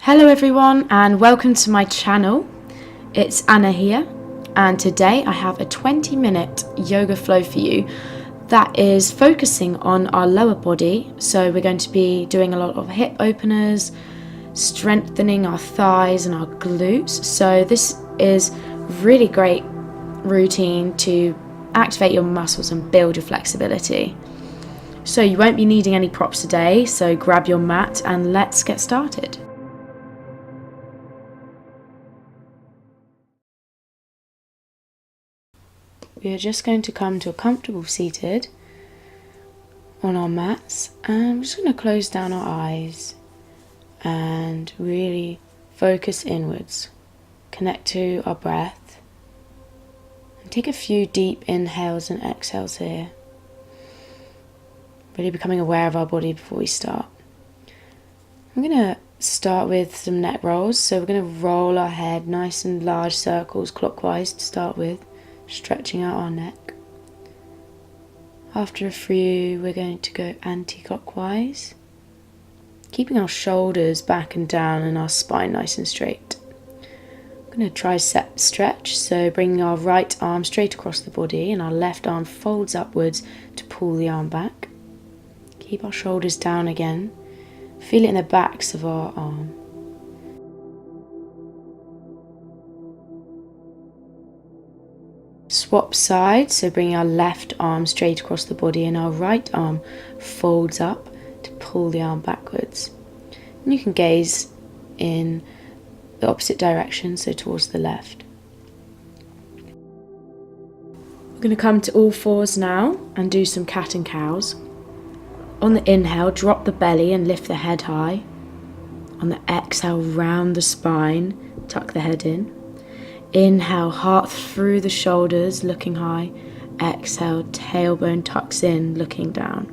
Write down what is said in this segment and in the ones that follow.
Hello everyone and welcome to my channel. It's Anna here, and today I have a 20-minute yoga flow for you that is focusing on our lower body. So we're going to be doing a lot of hip openers, strengthening our thighs and our glutes. So this is really great routine to activate your muscles and build your flexibility. So you won't be needing any props today, so grab your mat and let's get started. We are just going to come to a comfortable seated on our mats, and we're just going to close down our eyes and really focus inwards. Connect to our breath and take a few deep inhales and exhales here. Really becoming aware of our body before we start. I'm going to start with some neck rolls, so we're going to roll our head nice and large circles clockwise to start with, stretching out our neck. After a few, we're going to go anti-clockwise, keeping our shoulders back and down and our spine nice and straight. I'm going to tricep stretch, so bringing our right arm straight across the body and our left arm folds upwards to pull the arm back. Keep our shoulders down again. Feel it in the backs of our arm. Swap sides, so bring our left arm straight across the body and our right arm folds up to pull the arm backwards. And you can gaze in the opposite direction, so towards the left. We're going to come to all fours now and do some cat and cows. On the inhale, drop the belly and lift the head high. On the exhale, round the spine, tuck the head in. Inhale, heart through the shoulders, looking high. Exhale, tailbone tucks in, looking down.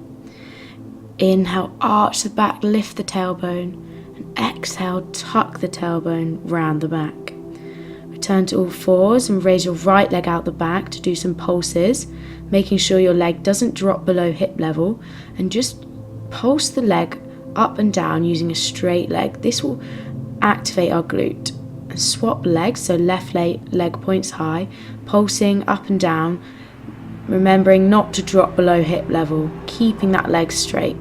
Inhale, arch the back, lift the tailbone. And exhale, tuck the tailbone round the back. Return to all fours and raise your right leg out the back to do some pulses, making sure your leg doesn't drop below hip level, and just pulse the leg up and down using a straight leg. This will activate our glute. And swap legs, so left leg points high, pulsing up and down, remembering not to drop below hip level, keeping that leg straight.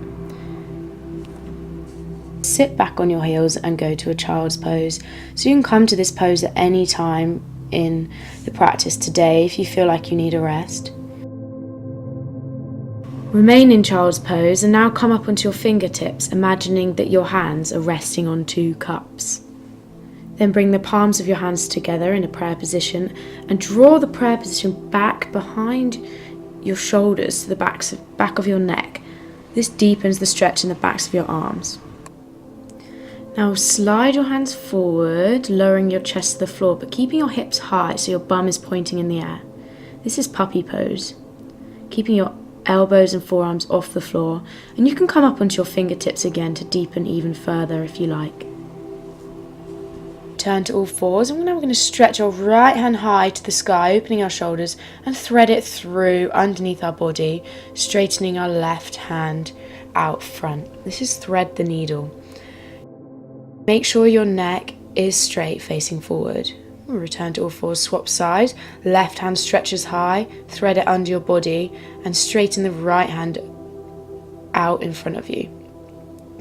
Sit back on your heels and go to a child's pose. So you can come to this pose at any time in the practice today if you feel like you need a rest. Remain in child's pose and now come up onto your fingertips, imagining that your hands are resting on two cups. Then bring the palms of your hands together in a prayer position and draw the prayer position back behind your shoulders to the back of your neck. This deepens the stretch in the backs of your arms. Now slide your hands forward, lowering your chest to the floor, but keeping your hips high so your bum is pointing in the air. This is puppy pose. Keeping your elbows and forearms off the floor, and you can come up onto your fingertips again to deepen even further if you like. Turn to all fours, and now we're going to stretch our right hand high to the sky, opening our shoulders, and thread it through underneath our body, straightening our left hand out front. This is thread the needle. Make sure your neck is straight facing forward. We'll return to all fours, swap sides, left hand stretches high, thread it under your body, and straighten the right hand out in front of you,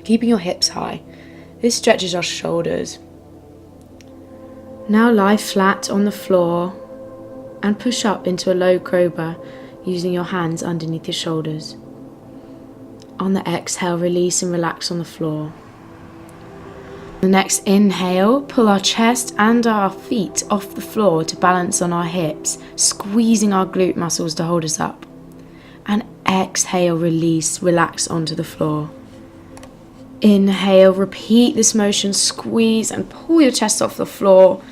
keeping your hips high. This stretches our shoulders. Now lie flat on the floor and push up into a low cobra using your hands underneath your shoulders. On the exhale, release and relax on the floor. The next inhale, pull our chest and our feet off the floor to balance on our hips, squeezing our glute muscles to hold us up. And exhale, release, relax onto the floor. Inhale, repeat this motion, squeeze and pull your chest off the floor.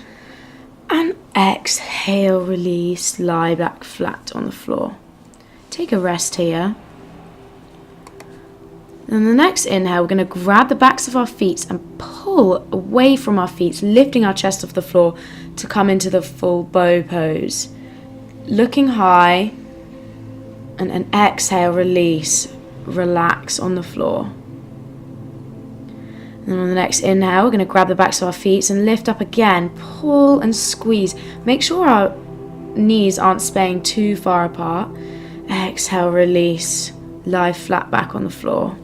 And exhale, release, lie back flat on the floor. Take a rest here. Then the next inhale, we're going to grab the backs of our feet and pull away from our feet, lifting our chest off the floor to come into the full bow pose. Looking high, and an exhale, release, relax on the floor. And on the next inhale, we're going to grab the backs of our feet and lift up again. Pull and squeeze. Make sure our knees aren't spaying too far apart. Exhale, release. Lie flat back on the floor.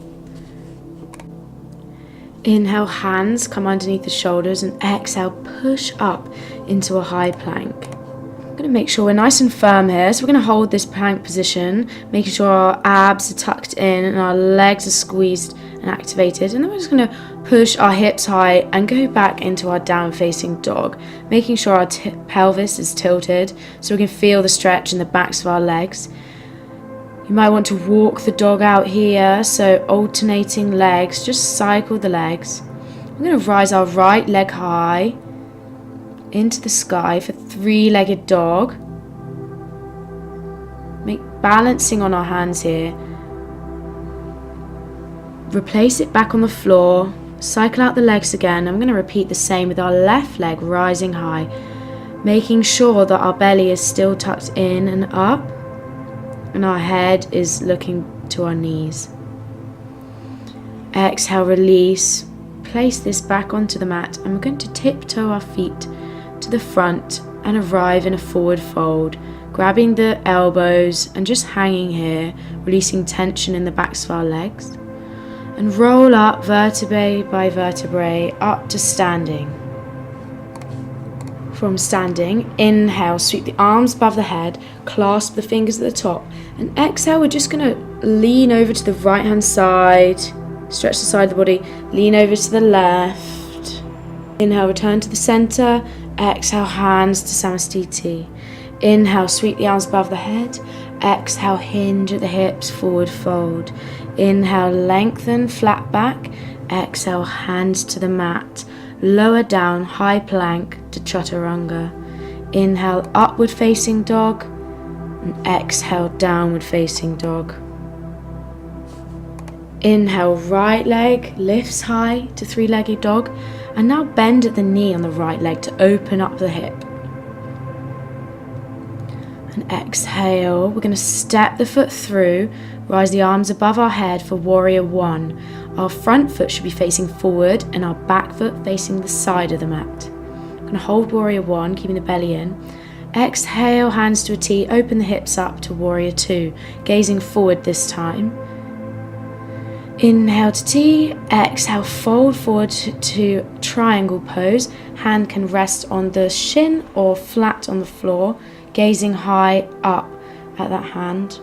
Inhale, hands come underneath the shoulders, and exhale, push up into a high plank. I'm going to make sure we're nice and firm here. So we're going to hold this plank position, making sure our abs are tucked in and our legs are squeezed and activated. And then we're just going to push our hips high and go back into our down facing dog, making sure our pelvis is tilted so we can feel the stretch in the backs of our legs. You might want to walk the dog out here, so alternating legs, just cycle the legs. We're going to rise our right leg high into the sky for three-legged dog. Make balancing on our hands here. Replace it back on the floor, cycle out the legs again. I'm going to repeat the same with our left leg rising high, making sure that our belly is still tucked in and up, and our head is looking to our knees. Exhale, release. Place this back onto the mat, and we're going to tiptoe our feet to the front and arrive in a forward fold, grabbing the elbows and just hanging here, releasing tension in the backs of our legs, and roll up vertebrae by vertebrae up to standing. From standing, inhale, sweep the arms above the head, clasp the fingers at the top, and exhale, we're just going to lean over to the right hand side, stretch the side of the body, lean over to the left. Inhale, return to the center. Exhale, hands to Samastiti. Inhale, sweep the arms above the head. Exhale, hinge at the hips, forward fold. Inhale, lengthen, flat back. Exhale, hands to the mat. Lower down, high plank to Chaturanga. Inhale, upward facing dog. And exhale, downward facing dog. Inhale, right leg lifts high to three-legged dog. And now bend at the knee on the right leg to open up the hip. And exhale, we're going to step the foot through, rise the arms above our head for warrior one. Our front foot should be facing forward and our back foot facing the side of the mat. I'm going to hold warrior one, keeping the belly in. Exhale, hands to a T, open the hips up to warrior two, gazing forward this time. Inhale to T, exhale, fold forward to triangle pose. Hand can rest on the shin or flat on the floor, gazing high up at that hand.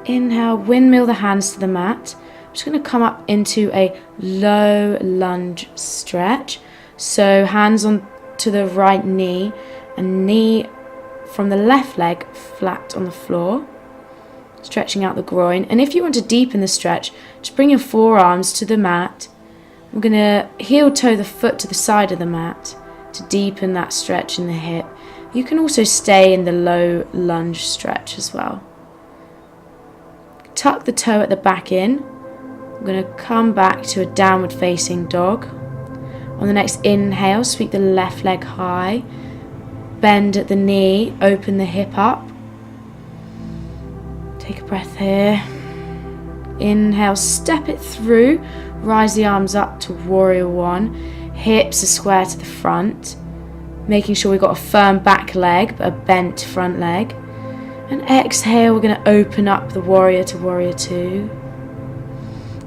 Inhale, windmill the hands to the mat. I'm just going to come up into a low lunge stretch. So hands on to the right knee and knee from the left leg flat on the floor. Stretching out the groin, and if you want to deepen the stretch, just bring your forearms to the mat. We're going to heel toe the foot to the side of the mat to deepen that stretch in the hip. You can also stay in the low lunge stretch as well. Tuck the toe at the back in. I'm going to come back to a downward facing dog. On the next inhale, sweep the left leg high, bend at the knee, open the hip up. Take a breath here. Inhale, step it through. Rise the arms up to warrior one. Hips are square to the front. Making sure we've got a firm back leg, but a bent front leg. And exhale, we're going to open up the warrior to warrior two.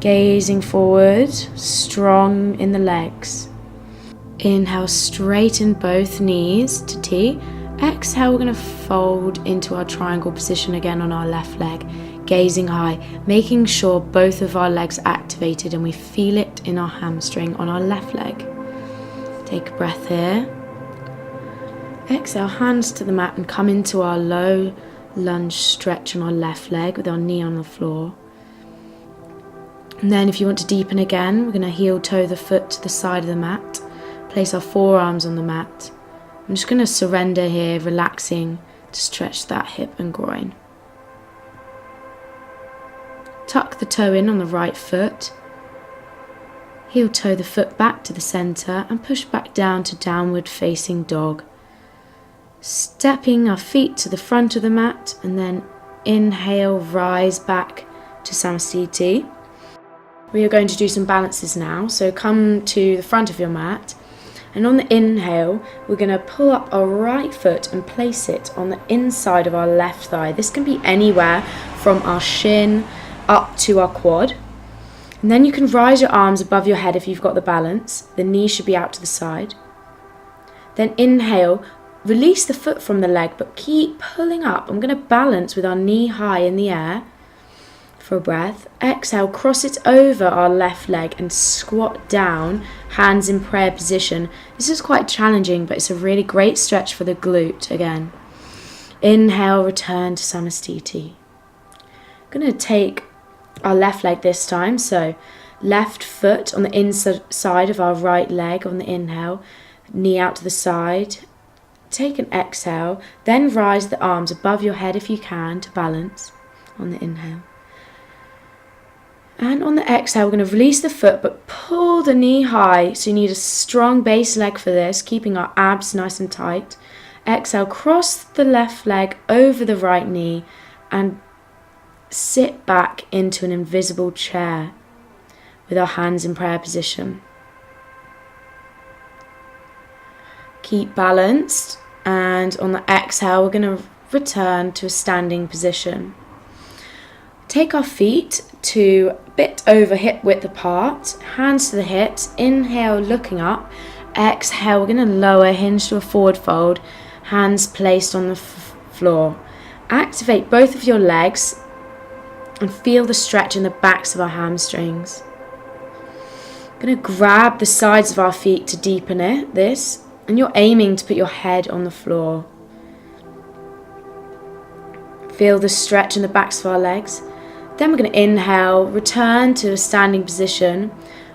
Gazing forward, strong in the legs. Inhale, straighten both knees to T. Exhale, we're going to fold into our triangle position again on our left leg, gazing high, making sure both of our legs are activated and we feel it in our hamstring on our left leg. Take a breath here. Exhale, hands to the mat and come into our low lunge stretch on our left leg with our knee on the floor. And then if you want to deepen again, we're going to heel toe the foot to the side of the mat, place our forearms on the mat. I'm just going to surrender here, relaxing to stretch that hip and groin. Tuck the toe in on the right foot. Heel toe the foot back to the center and push back down to downward facing dog. Stepping our feet to the front of the mat and then inhale, rise back to Samastiti. We are going to do some balances now. So come to the front of your mat, and on the inhale, we're going to pull up our right foot and place it on the inside of our left thigh. This can be anywhere from our shin up to our quad. And then you can rise your arms above your head if you've got the balance. The knee should be out to the side. Then inhale, release the foot from the leg, but keep pulling up. I'm going to balance with our knee high in the air for a breath. Exhale, cross it over our left leg and squat down, hands in prayer position. This is quite challenging, but it's a really great stretch for the glute again. Inhale, return to Samastiti. I'm going to take our left leg this time, so left foot on the inside of our right leg on the inhale, knee out to the side. Take an exhale, then rise the arms above your head if you can to balance on the inhale. And on the exhale, we're going to release the foot, but pull the knee high. So you need a strong base leg for this, keeping our abs nice and tight. Exhale, cross the left leg over the right knee and sit back into an invisible chair with our hands in prayer position. Keep balanced, and on the exhale, we're going to return to a standing position. Take our feet to a bit over hip width apart, hands to the hips. Inhale, looking up. Exhale, we're going to lower, hinge to a forward fold, hands placed on the floor. Activate both of your legs and feel the stretch in the backs of our hamstrings. I'm going to grab the sides of our feet to deepen this, and you're aiming to put your head on the floor. Feel the stretch in the backs of our legs. Then we're going to inhale, return to a standing position.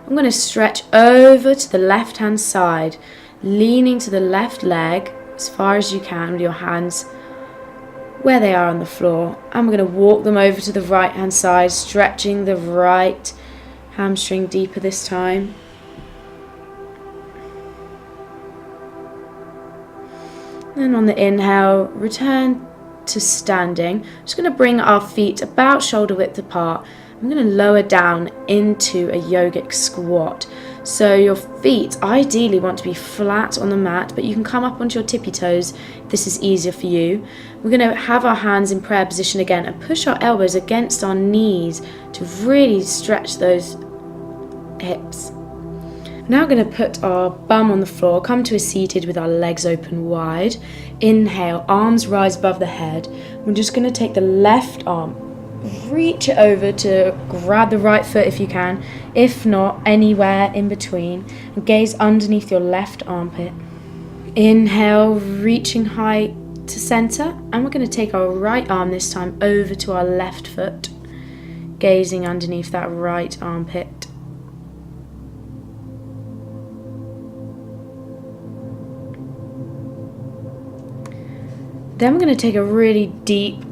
I'm going to stretch over to the left hand side, leaning to the left leg as far as you can with your hands where they are on the floor. And we're going to walk them over to the right hand side, stretching the right hamstring deeper this time. Then on the inhale, return to standing. I'm just going to bring our feet about shoulder width apart. I'm going to lower down into a yogic squat. So your feet ideally want to be flat on the mat, but you can come up onto your tippy toes if this is easier for you. We're going to have our hands in prayer position again and push our elbows against our knees to really stretch those hips. Now we're going to put our bum on the floor, come to a seated with our legs open wide. Inhale, arms rise above the head. We're just going to take the left arm, reach it over to grab the right foot if you can, if not, anywhere in between, and gaze underneath your left armpit. Inhale, reaching high to center, and we're going to take our right arm this time over to our left foot, gazing underneath that right armpit. Then we're going to take a really deep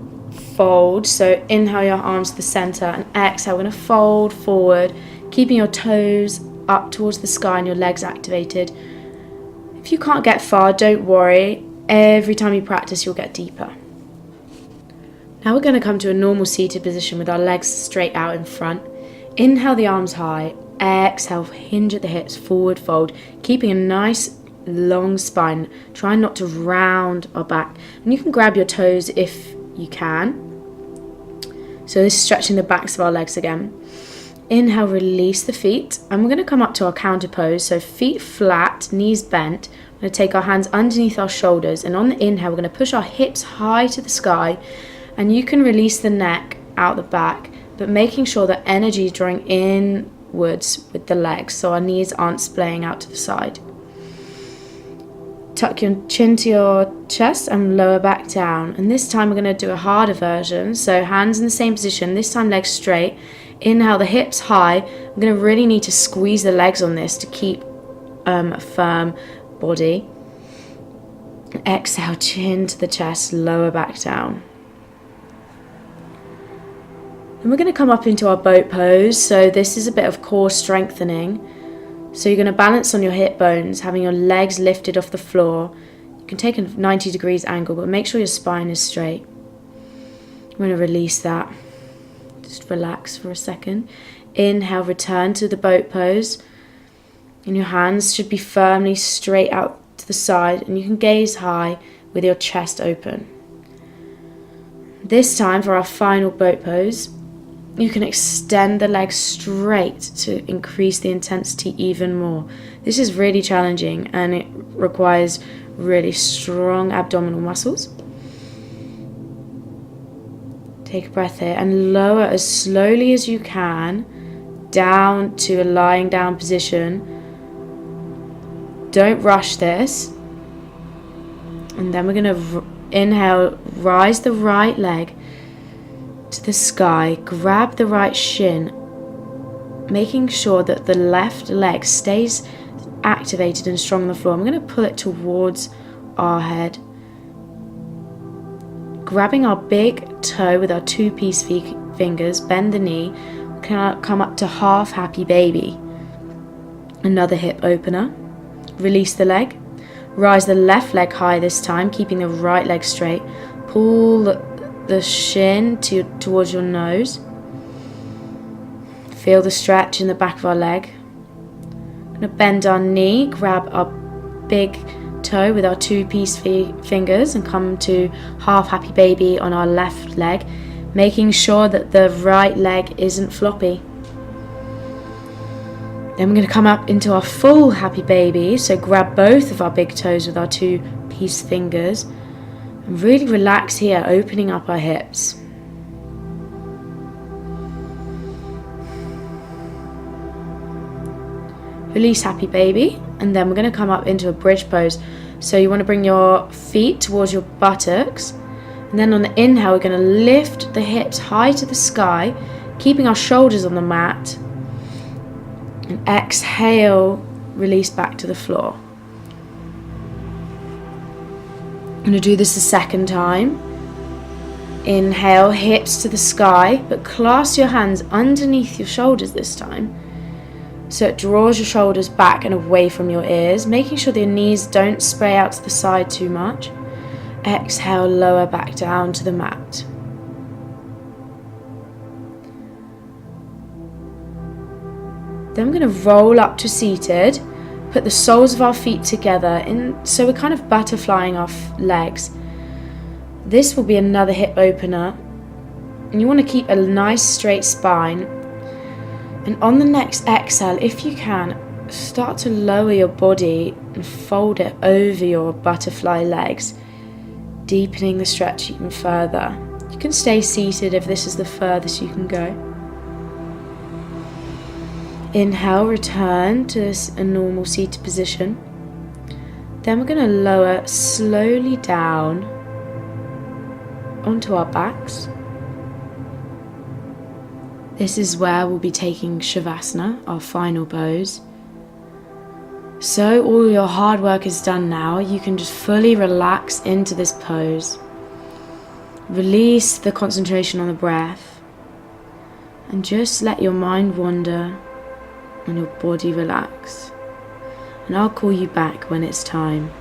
fold. So inhale your arms to the center and exhale. We're going to fold forward, keeping your toes up towards the sky and your legs activated. If you can't get far, don't worry. Every time you practice, you'll get deeper. Now we're going to come to a normal seated position with our legs straight out in front. Inhale the arms high. Exhale, hinge at the hips, forward fold, keeping a nice long spine. Try not to round our back, and you can grab your toes if you can. So this is stretching the backs of our legs again. Inhale, release the feet, and we're going to come up to our counter pose. So feet flat, knees bent. We're going to take our hands underneath our shoulders, and on the inhale we're going to push our hips high to the sky, and you can release the neck out the back, but making sure that energy is drawing inwards with the legs so our knees aren't splaying out to the side. Tuck your chin to your chest and lower back down. And this time we're going to do a harder version. So hands in the same position, this time legs straight. Inhale the hips high. I'm going to really need to squeeze the legs on this to keep a firm body. Exhale, chin to the chest, lower back down. And we're going to come up into our boat pose. So this is a bit of core strengthening. So you're going to balance on your hip bones, having your legs lifted off the floor. You can take a 90 degrees angle, but make sure your spine is straight. I'm going to release that. Just relax for a second. Inhale, return to the boat pose. And your hands should be firmly straight out to the side, and you can gaze high with your chest open. This time for our final boat pose, you can extend the legs straight to increase the intensity even more. This is really challenging and it requires really strong abdominal muscles. Take a breath here and lower as slowly as you can down to a lying down position. Don't rush this. And then we're going to inhale, rise the right leg to the sky, grab the right shin, making sure that the left leg stays activated and strong on the floor. I'm going to pull it towards our head, grabbing our big toe with our two-piece fingers, bend the knee, come up to half happy baby. Another hip opener. Release the leg. Rise the left leg high this time, keeping the right leg straight. Pull the shin towards your nose. Feel the stretch in the back of our leg. I'm going to bend our knee, grab our big toe with our two-piece fingers and come to half happy baby on our left leg, making sure that the right leg isn't floppy. Then we're going to come up into our full happy baby, so grab both of our big toes with our two-piece fingers and really relax here, opening up our hips. Release happy baby, and then we're going to come up into a bridge pose. So you want to bring your feet towards your buttocks, and then on the inhale we're going to lift the hips high to the sky, keeping our shoulders on the mat. And exhale, release back to the floor. I'm going to do this a second time. Inhale, hips to the sky, but clasp your hands underneath your shoulders this time. So it draws your shoulders back and away from your ears, making sure that your knees don't spray out to the side too much. Exhale, lower back down to the mat. Then we're going to roll up to seated, put the soles of our feet together, so we're kind of butterflying our legs. This will be another hip opener, and you want to keep a nice straight spine. And on the next exhale, if you can, start to lower your body and fold it over your butterfly legs, deepening the stretch even further. You can stay seated if this is the furthest you can go. Inhale, return to a normal seated position. Then we're going to lower slowly down onto our backs. This is where we'll be taking Shavasana, our final pose. So all your hard work is done now. You can just fully relax into this pose. Release the concentration on the breath and just let your mind wander and your body relax. And I'll call you back when it's time.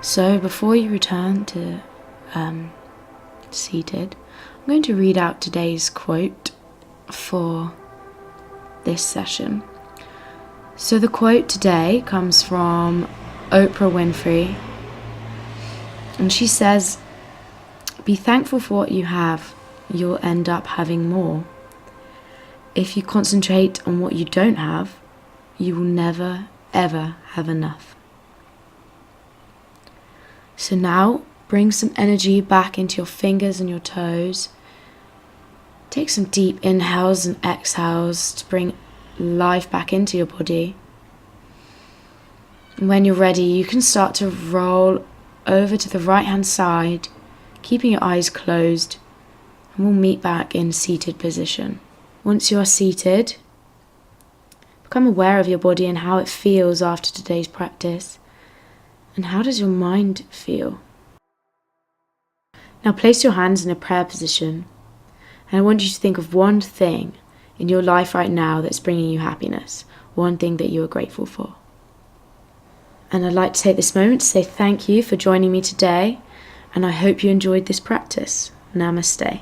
So before you return to seated, I'm going to read out today's quote for this session. So the quote today comes from Oprah Winfrey, and she says, "Be thankful for what you have, you'll end up having more. If you concentrate on what you don't have, you will never, ever have enough." So now, bring some energy back into your fingers and your toes. Take some deep inhales and exhales to bring life back into your body. And when you're ready, you can start to roll over to the right-hand side, keeping your eyes closed, and we'll meet back in seated position. Once you are seated, become aware of your body and how it feels after today's practice. And how does your mind feel? Now place your hands in a prayer position, and I want you to think of one thing in your life right now that's bringing you happiness, one thing that you are grateful for. And I'd like to take this moment to say thank you for joining me today, and I hope you enjoyed this practice. Namaste.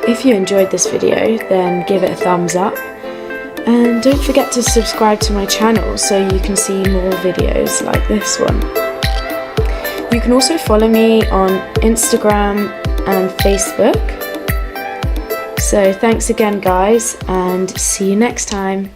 If you enjoyed this video, then give it a thumbs up. And don't forget to subscribe to my channel so you can see more videos like this one. You can also follow me on Instagram and Facebook. So thanks again, guys, and see you next time.